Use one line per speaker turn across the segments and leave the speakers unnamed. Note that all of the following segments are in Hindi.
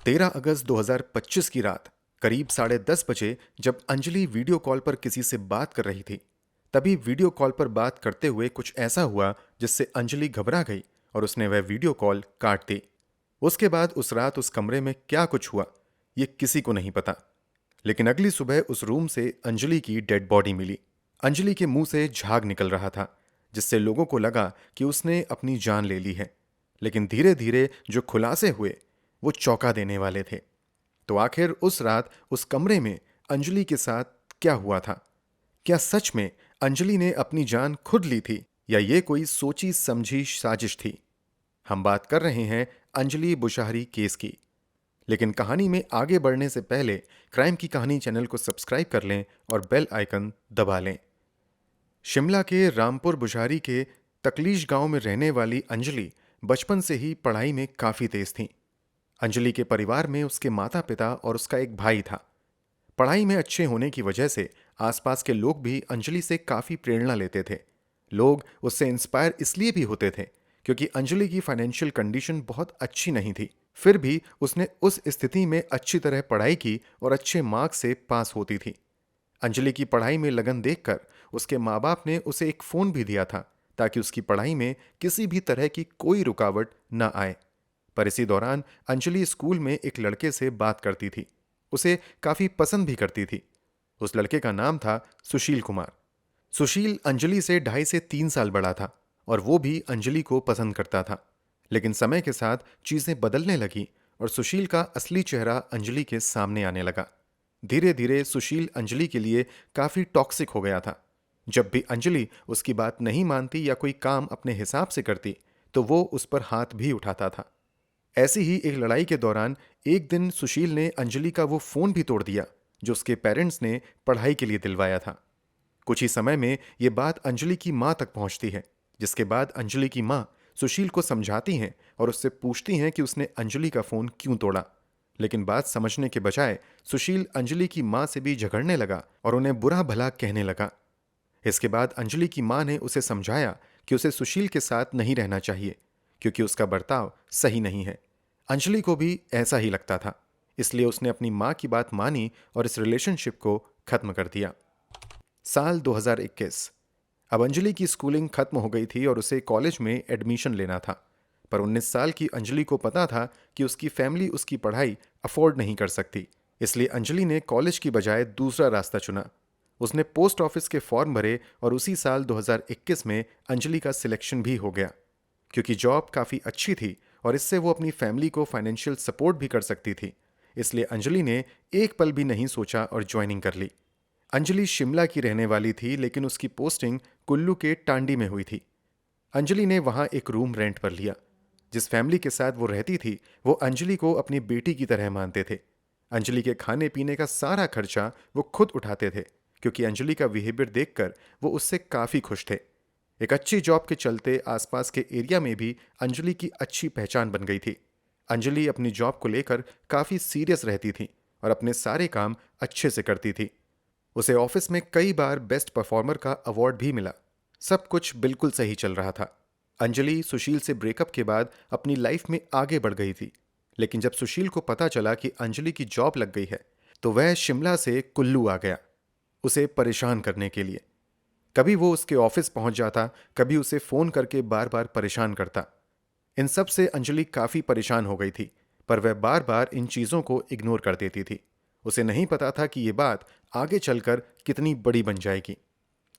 13 अगस्त 2025 की रात करीब 10:30 बजे जब अंजलि वीडियो कॉल पर किसी से बात कर रही थी, तभी वीडियो कॉल पर बात करते हुए कुछ ऐसा हुआ जिससे अंजलि घबरा गई और उसने वह वीडियो कॉल काट दी। उसके बाद उस रात उस कमरे में क्या कुछ हुआ, ये किसी को नहीं पता। लेकिन अगली सुबह उस रूम से अंजलि की डेड बॉडी मिली। अंजलि के मुंह से झाग निकल रहा था, जिससे लोगों को लगा कि उसने अपनी जान ले ली है। लेकिन धीरे धीरे जो खुलासे हुए वो चौंका देने वाले थे। तो आखिर उस रात उस कमरे में अंजलि के साथ क्या हुआ था? क्या सच में अंजलि ने अपनी जान खुद ली थी या ये कोई सोची समझी साजिश थी? हम बात कर रहे हैं अंजलि बुशाहरी केस की। लेकिन कहानी में आगे बढ़ने से पहले क्राइम की कहानी चैनल को सब्सक्राइब कर लें और बेल आइकन दबा लें। शिमला के रामपुर बुशाहरी के तकलीश गांव में रहने वाली अंजलि बचपन से ही पढ़ाई में काफी तेज थी। अंजलि के परिवार में उसके माता पिता और उसका एक भाई था। पढ़ाई में अच्छे होने की वजह से आसपास के लोग भी अंजलि से काफी प्रेरणा लेते थे। लोग उससे इंस्पायर इसलिए भी होते थे क्योंकि अंजलि की फाइनेंशियल कंडीशन बहुत अच्छी नहीं थी। फिर भी उसने उस स्थिति में अच्छी तरह पढ़ाई की और अच्छे मार्क्स से पास होती थी। अंजलि की पढ़ाई में लगन देखकर उसके माँ बाप ने उसे एक फोन भी दिया था ताकि उसकी पढ़ाई में किसी भी तरह की कोई रुकावट न आए। पर इसी दौरान अंजलि स्कूल में एक लड़के से बात करती थी। उसे काफी पसंद भी करती थी। उस लड़के का नाम था सुशील कुमार। सुशील अंजलि से 2.5 से 3 साल बड़ा था और वो भी अंजलि को पसंद करता था। लेकिन समय के साथ चीजें बदलने लगी और सुशील का असली चेहरा अंजलि के सामने आने लगा। धीरे धीरे सुशील अंजलि के लिए काफी टॉक्सिक हो गया था। जब भी अंजलि उसकी बात नहीं मानती या कोई काम अपने हिसाब से करती तो वो उस पर हाथ भी उठाता था। ऐसी ही एक लड़ाई के दौरान एक दिन सुशील ने अंजलि का वो फोन भी तोड़ दिया जो उसके पेरेंट्स ने पढ़ाई के लिए दिलवाया था। कुछ ही समय में ये बात अंजलि की मां तक पहुंचती है, जिसके बाद अंजलि की मां सुशील को समझाती हैं और उससे पूछती हैं कि उसने अंजलि का फोन क्यों तोड़ा। लेकिन बात समझने के बजाय सुशील अंजलि की मां से भी झगड़ने लगा और उन्हें बुरा भला कहने लगा। इसके बाद अंजलि की मां ने उसे समझाया कि उसे सुशील के साथ नहीं रहना चाहिए क्योंकि उसका बर्ताव सही नहीं है। अंजलि को भी ऐसा ही लगता था, इसलिए उसने अपनी मां की बात मानी और इस रिलेशनशिप को खत्म कर दिया। साल 2021। अब अंजलि की स्कूलिंग खत्म हो गई थी और उसे कॉलेज में एडमिशन लेना था। पर 19 साल की अंजलि को पता था कि उसकी फैमिली उसकी पढ़ाई अफोर्ड नहीं कर सकती। इसलिए अंजलि ने कॉलेज की बजाय दूसरा रास्ता चुना। उसने पोस्ट ऑफिस के फॉर्म भरे और उसी साल 2021 में अंजलि का सिलेक्शन भी हो गया। क्योंकि जॉब काफ़ी अच्छी थी और इससे वो अपनी फैमिली को फाइनेंशियल सपोर्ट भी कर सकती थी, इसलिए अंजलि ने एक पल भी नहीं सोचा और ज्वाइनिंग कर ली। अंजलि शिमला की रहने वाली थी लेकिन उसकी पोस्टिंग कुल्लू के टांडी में हुई थी। अंजलि ने वहां एक रूम रेंट पर लिया। जिस फैमिली के साथ वो रहती थी वो अंजलि को अपनी बेटी की तरह मानते थे। अंजलि के खाने पीने का सारा खर्चा वो खुद उठाते थे क्योंकि अंजलि का बिहेवियर देखकर वो उससे काफ़ी खुश थे। एक अच्छी जॉब के चलते आसपास के एरिया में भी अंजलि की अच्छी पहचान बन गई थी। अंजलि अपनी जॉब को लेकर काफ़ी सीरियस रहती थी और अपने सारे काम अच्छे से करती थी। उसे ऑफिस में कई बार बेस्ट परफॉर्मर का अवार्ड भी मिला। सब कुछ बिल्कुल सही चल रहा था। अंजलि सुशील से ब्रेकअप के बाद अपनी लाइफ में आगे बढ़ गई थी। लेकिन जब सुशील को पता चला कि अंजलि की जॉब लग गई है तो वह शिमला से कुल्लू आ गया उसे परेशान करने के लिए। कभी वो उसके ऑफिस पहुंच जाता, कभी उसे फोन करके बार बार परेशान करता। इन सब से अंजलि काफी परेशान हो गई थी, पर वह बार बार इन चीजों को इग्नोर कर देती थी। उसे नहीं पता था कि यह बात आगे चलकर कितनी बड़ी बन जाएगी।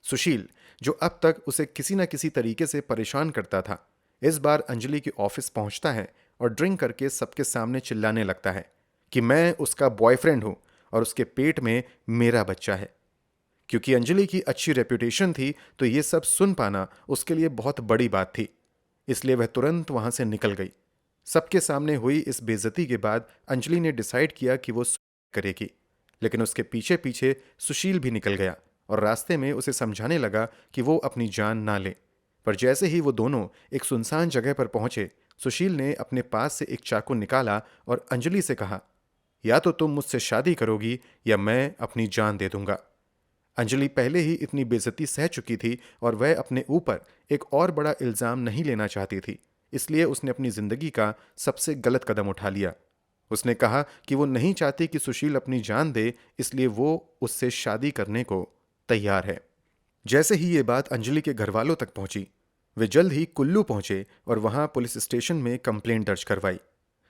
सुशील, जो अब तक उसे किसी न किसी तरीके से परेशान करता था, इस बार अंजलि के ऑफिस पहुंचता है और ड्रिंक करके सबके सामने चिल्लाने लगता है कि मैं उसका बॉयफ्रेंड हूं और उसके पेट में मेरा बच्चा है। क्योंकि अंजलि की अच्छी रेपुटेशन थी तो ये सब सुन पाना उसके लिए बहुत बड़ी बात थी, इसलिए वह तुरंत वहां से निकल गई। सबके सामने हुई इस बेइज्जती के बाद अंजलि ने डिसाइड किया कि वो करेगी। लेकिन उसके पीछे पीछे सुशील भी निकल गया और रास्ते में उसे समझाने लगा कि वो अपनी जान ना ले। पर जैसे ही वो दोनों एक सुनसान जगह पर पहुंचे, सुशील ने अपने पास से एक चाकू निकाला और अंजलि से कहा, या तो तुम मुझसे शादी करोगी या मैं अपनी जान दे दूंगा। अंजलि पहले ही इतनी बेइज्जती सह चुकी थी और वह अपने ऊपर एक और बड़ा इल्जाम नहीं लेना चाहती थी, इसलिए उसने अपनी जिंदगी का सबसे गलत कदम उठा लिया। उसने कहा कि वो नहीं चाहती कि सुशील अपनी जान दे, इसलिए वो उससे शादी करने को तैयार है। जैसे ही ये बात अंजलि के घर वालों तक पहुंची, वे जल्द ही कुल्लू पहुंचे और वहां पुलिस स्टेशन में कंप्लेंट दर्ज करवाई।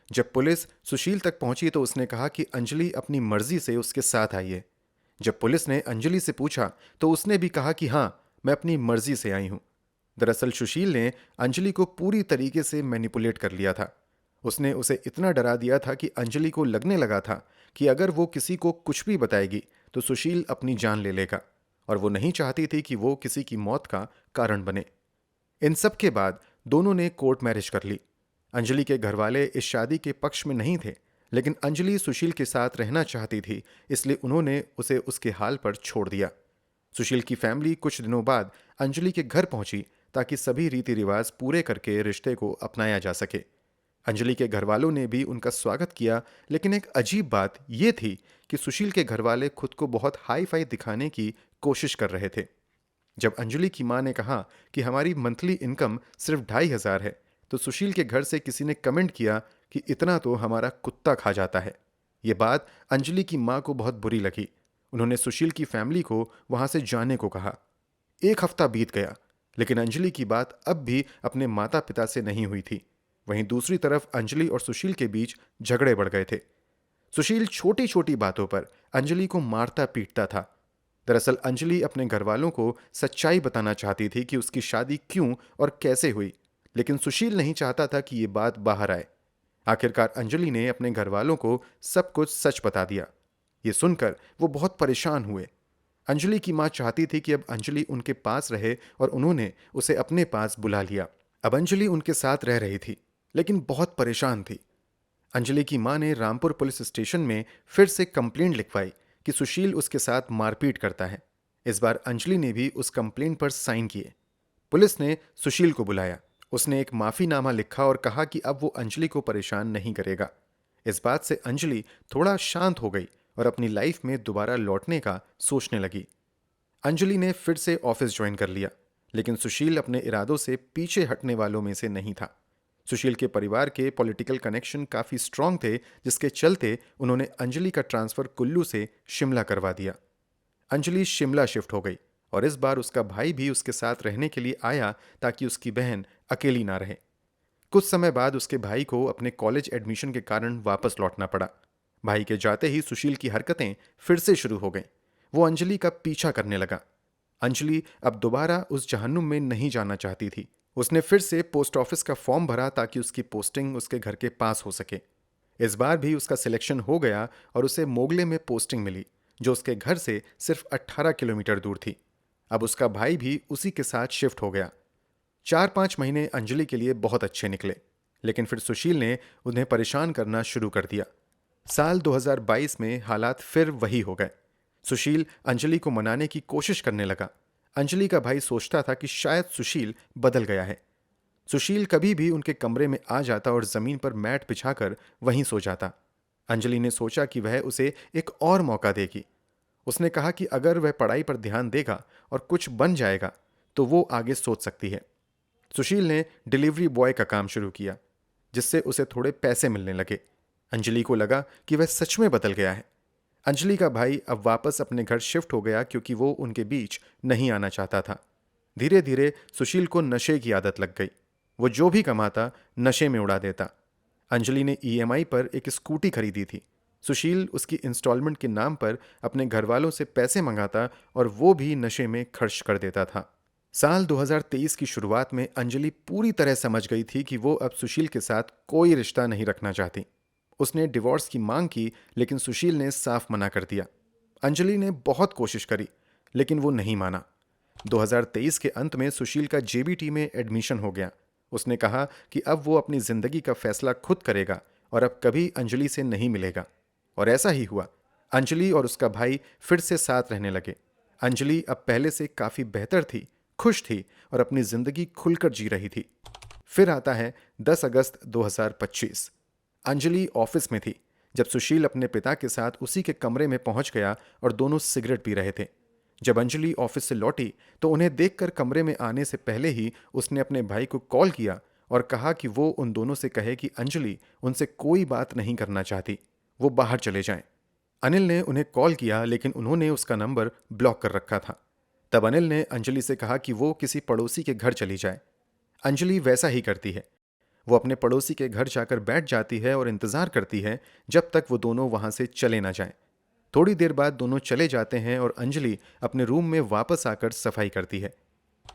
जब पुलिस सुशील तक पहुंची तो उसने कहा कि अंजलि अपनी मर्जी से उसके साथ आई है। जब पुलिस ने अंजलि से पूछा तो उसने भी कहा कि हाँ, मैं अपनी मर्जी से आई हूं। दरअसल सुशील ने अंजलि को पूरी तरीके से मैनिपुलेट कर लिया था। उसने उसे इतना डरा दिया था कि अंजलि को लगने लगा था कि अगर वो किसी को कुछ भी बताएगी तो सुशील अपनी जान ले लेगा, और वो नहीं चाहती थी कि वो किसी की मौत का कारण बने। इन सब के बाद दोनों ने कोर्ट मैरिज कर ली। अंजलि के घरवाले इस शादी के पक्ष में नहीं थे, लेकिन अंजलि सुशील के साथ रहना चाहती थी, इसलिए उन्होंने उसे उसके हाल पर छोड़ दिया। सुशील की फैमिली कुछ दिनों बाद अंजलि के घर पहुंची ताकि सभी रीति रिवाज पूरे करके रिश्ते को अपनाया जा सके। अंजलि के घरवालों ने भी उनका स्वागत किया, लेकिन एक अजीब बात यह थी कि सुशील के घरवाले खुद को बहुत हाई फाई दिखाने की कोशिश कर रहे थे। जब अंजलि की मां ने कहा कि हमारी मंथली इनकम सिर्फ 2,500 है, तो सुशील के घर से किसी ने कमेंट किया कि इतना तो हमारा कुत्ता खा जाता है। यह बात अंजलि की मां को बहुत बुरी लगी। उन्होंने सुशील की फैमिली को वहां से जाने को कहा। एक हफ्ता बीत गया, लेकिन अंजलि की बात अब भी अपने माता पिता से नहीं हुई थी। वहीं दूसरी तरफ अंजलि और सुशील के बीच झगड़े बढ़ गए थे। सुशील छोटी छोटी बातों पर अंजलि को मारता पीटता था। दरअसल अंजलि अपने घर वालों को सच्चाई बताना चाहती थी कि उसकी शादी क्यों और कैसे हुई, लेकिन सुशील नहीं चाहता था कि ये बात बाहर आए। आखिरकार अंजलि ने अपने घर वालों को सब कुछ सच बता दिया। ये सुनकर वो बहुत परेशान हुए। अंजलि की मां चाहती थी कि अब अंजलि उनके पास रहे और उन्होंने उसे अपने पास बुला लिया। अब अंजलि उनके साथ रह रही थी, लेकिन बहुत परेशान थी। अंजलि की मां ने रामपुर पुलिस स्टेशन में फिर से कंप्लेंट लिखवाई कि सुशील उसके साथ मारपीट करता है। इस बार अंजलि ने भी उस कंप्लेंट पर साइन किए। पुलिस ने सुशील को बुलाया। उसने एक माफीनामा लिखा और कहा कि अब वो अंजलि को परेशान नहीं करेगा। इस बात से अंजलि थोड़ा शांत हो गई और अपनी लाइफ में दोबारा लौटने का सोचने लगी। अंजलि ने फिर से ऑफिस ज्वाइन कर लिया, लेकिन सुशील अपने इरादों से पीछे हटने वालों में से नहीं था। सुशील के परिवार के पॉलिटिकल कनेक्शन काफी स्ट्रांग थे, जिसके चलते उन्होंने अंजलि का ट्रांसफर कुल्लू से शिमला करवा दिया। अंजलि शिमला शिफ्ट हो गई और इस बार उसका भाई भी उसके साथ रहने के लिए आया ताकि उसकी बहन अकेली ना रहे। कुछ समय बाद उसके भाई को अपने कॉलेज एडमिशन के कारण वापस लौटना पड़ा। भाई के जाते ही सुशील की हरकतें फिर से शुरू हो गईं। वो अंजलि का पीछा करने लगा। अंजलि अब दोबारा उस जहन्नुम में नहीं जाना चाहती थी। उसने फिर से पोस्ट ऑफिस का फॉर्म भरा ताकि उसकी पोस्टिंग उसके घर के पास हो सके। इस बार भी उसका सिलेक्शन हो गया और उसे मोगले में पोस्टिंग मिली, जो उसके घर से सिर्फ 18 किलोमीटर दूर थी। अब उसका भाई भी उसी के साथ शिफ्ट हो गया। 4-5 महीने अंजलि के लिए बहुत अच्छे निकले, लेकिन फिर सुशील ने उन्हें परेशान करना शुरू कर दिया। साल 2022 में हालात फिर वही हो गए। सुशील अंजलि को मनाने की कोशिश करने लगा। अंजलि का भाई सोचता था कि शायद सुशील बदल गया है। सुशील कभी भी उनके कमरे में आ जाता और जमीन पर मैट बिछाकर वहीं सो जाता। अंजलि ने सोचा कि वह उसे एक और मौका देगी। उसने कहा कि अगर वह पढ़ाई पर ध्यान देगा और कुछ बन जाएगा तो वो आगे सोच सकती है। सुशील ने डिलीवरी बॉय का काम शुरू किया, जिससे उसे थोड़े पैसे मिलने लगे। अंजलि को लगा कि वह सच में बदल गया है। अंजलि का भाई अब वापस अपने घर शिफ्ट हो गया क्योंकि वो उनके बीच नहीं आना चाहता था। धीरे धीरे सुशील को नशे की आदत लग गई। वो जो भी कमाता नशे में उड़ा देता। अंजलि ने ईएमआई पर एक स्कूटी खरीदी थी। सुशील उसकी इंस्टॉलमेंट के नाम पर अपने घर वालों से पैसे मंगाता और वो भी नशे में खर्च कर देता था। साल 2023 की शुरुआत में अंजलि पूरी तरह समझ गई थी कि वो अब सुशील के साथ कोई रिश्ता नहीं रखना चाहती। उसने डिवोर्स की मांग की, लेकिन सुशील ने साफ मना कर दिया। अंजलि ने बहुत कोशिश करी, लेकिन वो नहीं माना। 2023 के अंत में सुशील का जेबीटी में एडमिशन हो गया। उसने कहा कि अब वो अपनी जिंदगी का फैसला खुद करेगा और अब कभी अंजलि से नहीं मिलेगा। और ऐसा ही हुआ। अंजलि और उसका भाई फिर से साथ रहने लगे। अंजलि अब पहले से काफी बेहतर थी, खुश थी और अपनी जिंदगी खुलकर जी रही थी। फिर आता है 10 अगस्त 2025। अंजलि ऑफिस में थी जब सुशील अपने पिता के साथ उसी के कमरे में पहुंच गया और दोनों सिगरेट पी रहे थे। जब अंजलि ऑफिस से लौटी तो उन्हें देखकर कमरे में आने से पहले ही उसने अपने भाई को कॉल किया और कहा कि वो उन दोनों से कहे कि अंजलि उनसे कोई बात नहीं करना चाहती, वो बाहर चले जाएं। अनिल ने उन्हें कॉल किया लेकिन उन्होंने उसका नंबर ब्लॉक कर रखा था। तब अनिल ने अंजलि से कहा कि वो किसी पड़ोसी के घर चली जाए। अंजलि वैसा ही करती है। वो अपने पड़ोसी के घर जाकर बैठ जाती है और इंतजार करती है जब तक वो दोनों वहां से चले ना जाएं। थोड़ी देर बाद दोनों चले जाते हैं और अंजलि अपने रूम में वापस आकर सफाई करती है।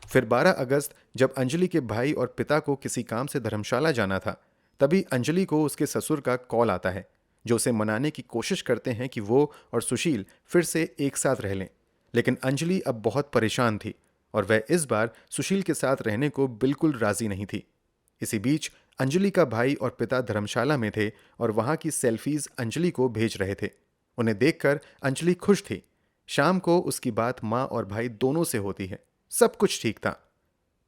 फिर 12 अगस्त जब अंजलि के भाई और पिता को किसी काम से धर्मशाला जाना था, तभी अंजलि को उसके ससुर का कॉल आता है, जो उसे मनाने की कोशिश करते हैं कि वो और सुशील फिर से एक साथ रह लें। लेकिन अंजलि अब बहुत परेशान थी और वह इस बार सुशील के साथ रहने को बिल्कुल राजी नहीं थी। इसी बीच अंजलि का भाई और पिता धर्मशाला में थे और वहां की सेल्फीज अंजलि को भेज रहे थे। उन्हें देखकर अंजलि खुश थी। शाम को उसकी बात माँ और भाई दोनों से होती है। सब कुछ ठीक था।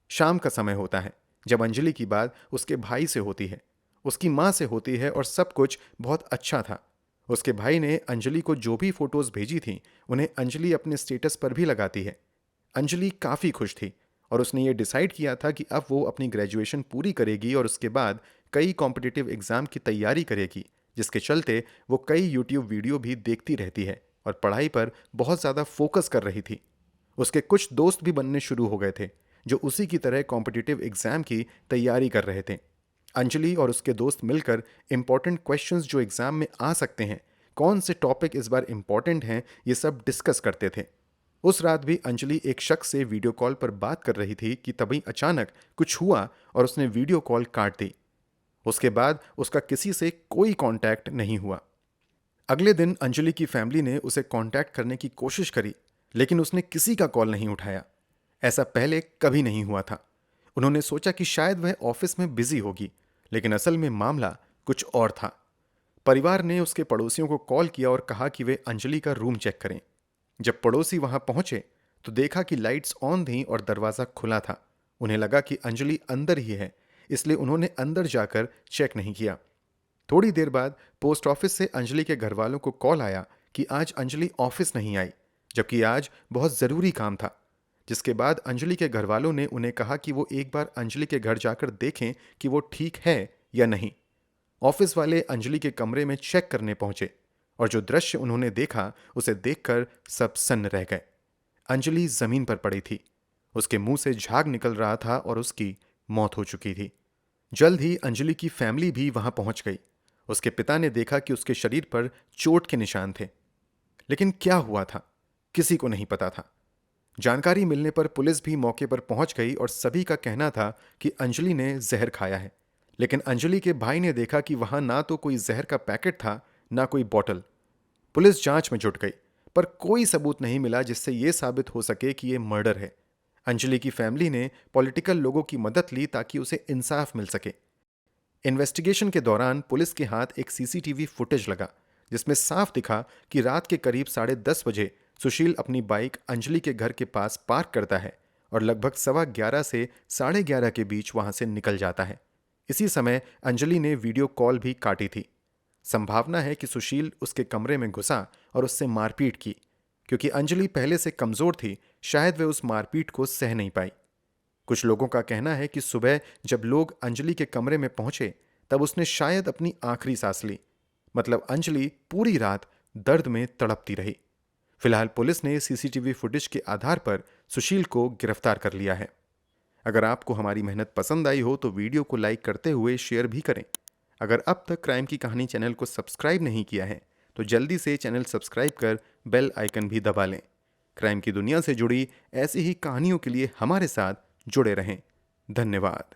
शाम का समय होता है जब अंजलि की बात उसके भाई से होती है, उसकी माँ से होती है और सब कुछ बहुत अच्छा था। उसके भाई ने अंजलि को जो भी फोटोज भेजी थी उन्हें अंजलि अपने स्टेटस पर भी लगाती है। अंजलि काफ़ी खुश थी और उसने ये डिसाइड किया था कि अब वो अपनी ग्रेजुएशन पूरी करेगी और उसके बाद कई कॉम्पिटिटिव एग्ज़ाम की तैयारी करेगी, जिसके चलते वो कई यूट्यूब वीडियो भी देखती रहती है और पढ़ाई पर बहुत ज़्यादा फोकस कर रही थी। उसके कुछ दोस्त भी बनने शुरू हो गए थे जो उसी की तरह कॉम्पिटिटिव एग्ज़ाम की तैयारी कर रहे थे। अंजलि और उसके दोस्त मिलकर इंपॉर्टेंट क्वेश्चंस जो एग्ज़ाम में आ सकते हैं, कौन से टॉपिक इस बार इंपॉर्टेंट हैं, ये सब डिस्कस करते थे। उस रात भी अंजलि एक शख्स से वीडियो कॉल पर बात कर रही थी कि तभी अचानक कुछ हुआ और उसने वीडियो कॉल काट दी। उसके बाद उसका किसी से कोई कांटेक्ट नहीं हुआ। अगले दिन अंजलि की फैमिली ने उसे कांटेक्ट करने की कोशिश करी लेकिन उसने किसी का कॉल नहीं उठाया। ऐसा पहले कभी नहीं हुआ था। उन्होंने सोचा कि शायद वह ऑफिस में बिजी होगी, लेकिन असल में मामला कुछ और था। परिवार ने उसके पड़ोसियों को कॉल किया और कहा कि वे अंजलि का रूम चेक करें। जब पड़ोसी वहां पहुंचे तो देखा कि लाइट्स ऑन थीं और दरवाजा खुला था। उन्हें लगा कि अंजलि अंदर ही है, इसलिए उन्होंने अंदर जाकर चेक नहीं किया। थोड़ी देर बाद पोस्ट ऑफिस से अंजलि के घर वालों को कॉल आया कि आज अंजलि ऑफिस नहीं आई, जबकि आज बहुत ज़रूरी काम था। जिसके बाद अंजलि के घर वालों ने उन्हें कहा कि वो एक बार अंजलि के घर जाकर देखें कि वो ठीक है या नहीं। ऑफिस वाले अंजलि के कमरे में चेक करने पहुंचे और जो दृश्य उन्होंने देखा उसे देखकर सब सन्न रह गए। अंजलि जमीन पर पड़ी थी। उसके मुंह से झाग निकल रहा था और उसकी मौत हो चुकी थी। जल्द ही अंजलि की फैमिली भी वहां पहुंच गई। उसके पिता ने देखा कि उसके शरीर पर चोट के निशान थे, लेकिन क्या हुआ था किसी को नहीं पता था। जानकारी मिलने पर पुलिस भी मौके पर पहुंच गई और सभी का कहना था कि अंजलि ने जहर खाया है। लेकिन अंजलि के भाई ने देखा कि वहां ना तो कोई जहर का पैकेट था, ना कोई बोतल। पुलिस जांच में जुट गई, पर कोई सबूत नहीं मिला जिससे यह साबित हो सके कि यह मर्डर है। अंजलि की फैमिली ने पॉलिटिकल लोगों की मदद ली ताकि उसे इंसाफ मिल सके। इन्वेस्टिगेशन के दौरान पुलिस के हाथ एक सीसीटीवी फुटेज लगा, जिसमें साफ दिखा कि रात के करीब 10:30 बजे सुशील अपनी बाइक अंजलि के घर के पास पार्क करता है और लगभग 11:15 से 11:30 के बीच वहां से निकल जाता है। इसी समय अंजलि ने वीडियो कॉल भी काटी थी। संभावना है कि सुशील उसके कमरे में घुसा और उससे मारपीट की। क्योंकि अंजलि पहले से कमजोर थी, शायद वे उस मारपीट को सह नहीं पाई। कुछ लोगों का कहना है कि सुबह जब लोग अंजलि के कमरे में पहुंचे तब उसने शायद अपनी आखिरी सांस ली। मतलब अंजलि पूरी रात दर्द में तड़पती रही। फिलहाल पुलिस ने सीसीटीवी फुटेज के आधार पर सुशील को गिरफ्तार कर लिया है। अगर आपको हमारी मेहनत पसंद आई हो तो वीडियो को लाइक करते हुए शेयर भी करें। अगर अब तक क्राइम की कहानी चैनल को सब्सक्राइब नहीं किया है तो जल्दी से चैनल सब्सक्राइब कर बेल आइकन भी दबा लें। क्राइम की दुनिया से जुड़ी ऐसी ही कहानियों के लिए हमारे साथ जुड़े रहें। धन्यवाद।